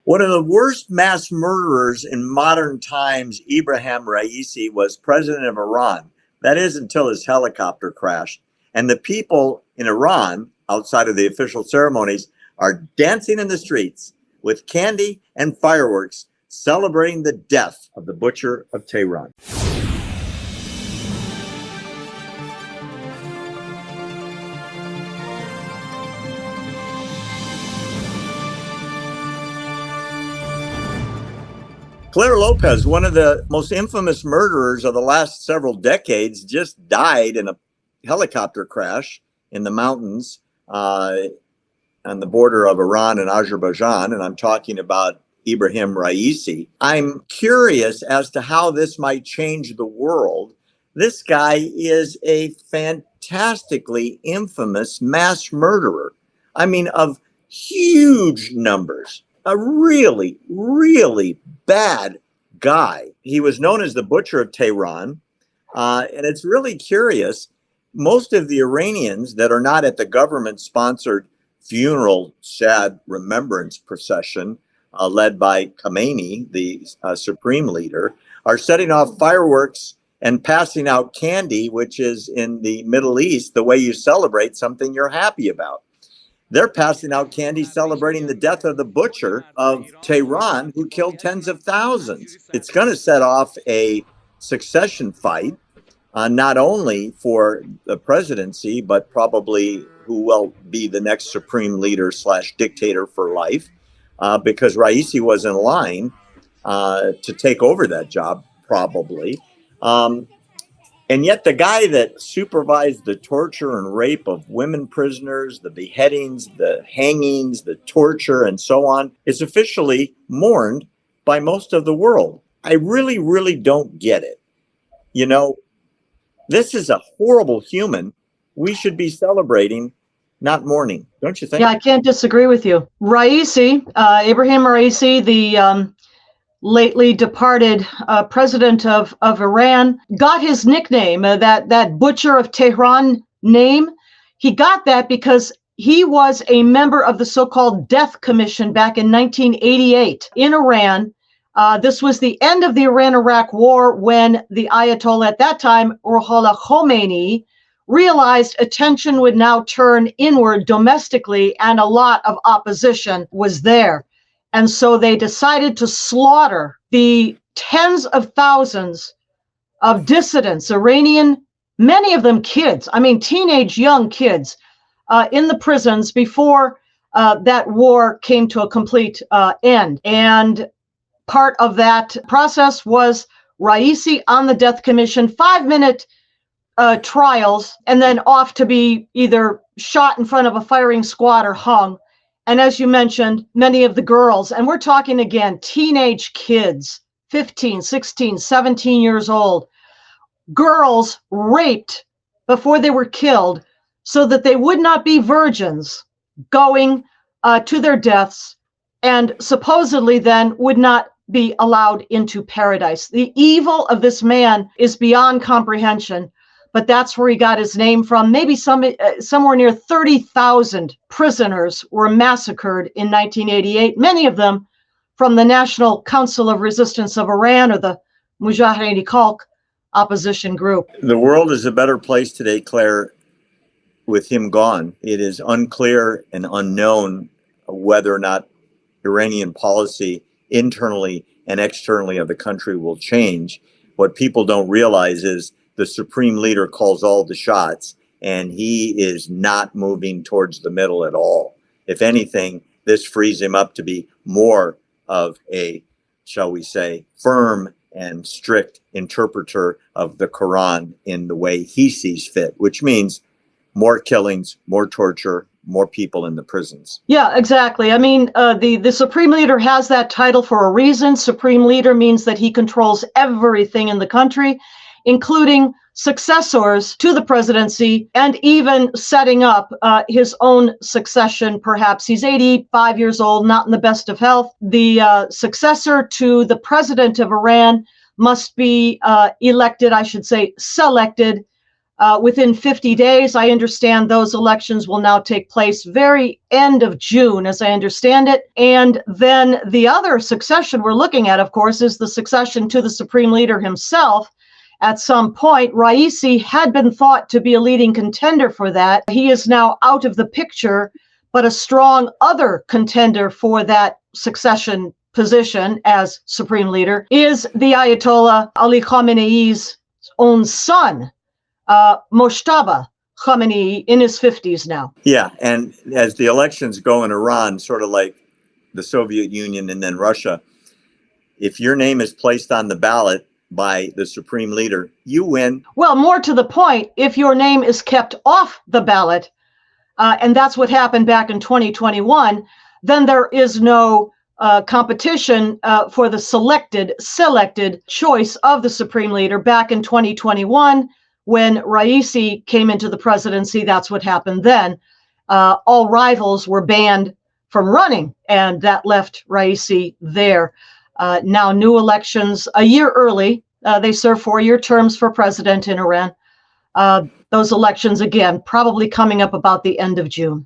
One of the worst mass murderers in modern times, Ibrahim Raisi, was president of Iran. That is until his helicopter crashed. And the people in Iran, outside of the official ceremonies, are dancing in the streets with candy and fireworks, celebrating the death of the butcher of Tehran. Claire Lopez, one of the most infamous murderers of the last several decades, just died in a helicopter crash in the mountains on the border of Iran and Azerbaijan. And I'm talking about Ibrahim Raisi. I'm curious as to how this might change the world. This guy is a fantastically infamous mass murderer. I mean, of huge numbers. A really, really bad guy. He was known as the Butcher of Tehran. And it's really curious. Most of the Iranians that are not at the government-sponsored funeral, sad remembrance procession led by Khamenei, the supreme leader, are setting off fireworks and passing out candy, which is in the Middle East the way you celebrate something you're happy about. They're passing out candy celebrating the death of the butcher of Tehran, who killed tens of thousands. It's going to set off a succession fight, not only for the presidency, but probably who will be the next supreme leader / dictator for life, because Raisi was in line to take over that job, probably. And yet the guy that supervised the torture and rape of women prisoners, the beheadings, the hangings, the torture, and so on, is officially mourned by most of the world. I really, really don't get it. You know, this is a horrible human. We should be celebrating, not mourning. Don't you think? Yeah, I can't disagree with you. Raisi, Ibrahim Raisi, the lately departed president of Iran, got his nickname, that Butcher of Tehran name. He got that because he was a member of the so-called Death Commission back in 1988 in Iran. This was the end of the Iran-Iraq War, when the Ayatollah at that time, Ruhollah Khomeini, realized attention would now turn inward domestically, and a lot of opposition was there. And so they decided to slaughter the tens of thousands of dissidents, Iranian, many of them kids, I mean, teenage young kids, in the prisons before that war came to a complete end. And part of that process was Raisi on the Death Commission, 5-minute trials, and then off to be either shot in front of a firing squad or hung. And as you mentioned, many of the girls, and we're talking again, teenage kids, 15, 16, 17 years old, girls raped before they were killed so that they would not be virgins going to their deaths, and supposedly then would not be allowed into paradise. The evil of this man is beyond comprehension. But that's where he got his name from. Maybe somewhere near 30,000 prisoners were massacred in 1988, many of them from the National Council of Resistance of Iran, or the Mujahideen-e-Khalq opposition group. The world is a better place today, Claire, with him gone. It is unclear and unknown whether or not Iranian policy internally and externally of the country will change. What people don't realize is the supreme leader calls all the shots, and he is not moving towards the middle at all. If anything, this frees him up to be more of a, shall we say, firm and strict interpreter of the Quran in the way he sees fit, which means more killings, more torture, more people in the prisons. Yeah, exactly. I mean, the supreme leader has that title for a reason. Supreme leader means that he controls everything in the country, including successors to the presidency, and even setting up his own succession, perhaps. He's 85 years old, not in the best of health. The successor to the president of Iran must be elected, I should say, selected within 50 days. I understand those elections will now take place very end of June, as I understand it. And then the other succession we're looking at, of course, is the succession to the supreme leader himself. At some point, Raisi had been thought to be a leading contender for that. He is now out of the picture, but a strong other contender for that succession position as supreme leader is the Ayatollah Ali Khamenei's own son, Moshtaba Khamenei, in his 50s now. Yeah, and as the elections go in Iran, sort of like the Soviet Union and then Russia, if your name is placed on the ballot by the supreme leader, you win. Well, more to the point, if your name is kept off the ballot, and that's what happened back in 2021, then there is no competition for the selected choice of the supreme leader. Back in 2021, when Raisi came into the presidency, that's what happened then. All rivals were banned from running, and that left Raisi there. Now, new elections a year early. They serve 4-year terms for president in Iran. Those elections, again, probably coming up about the end of June.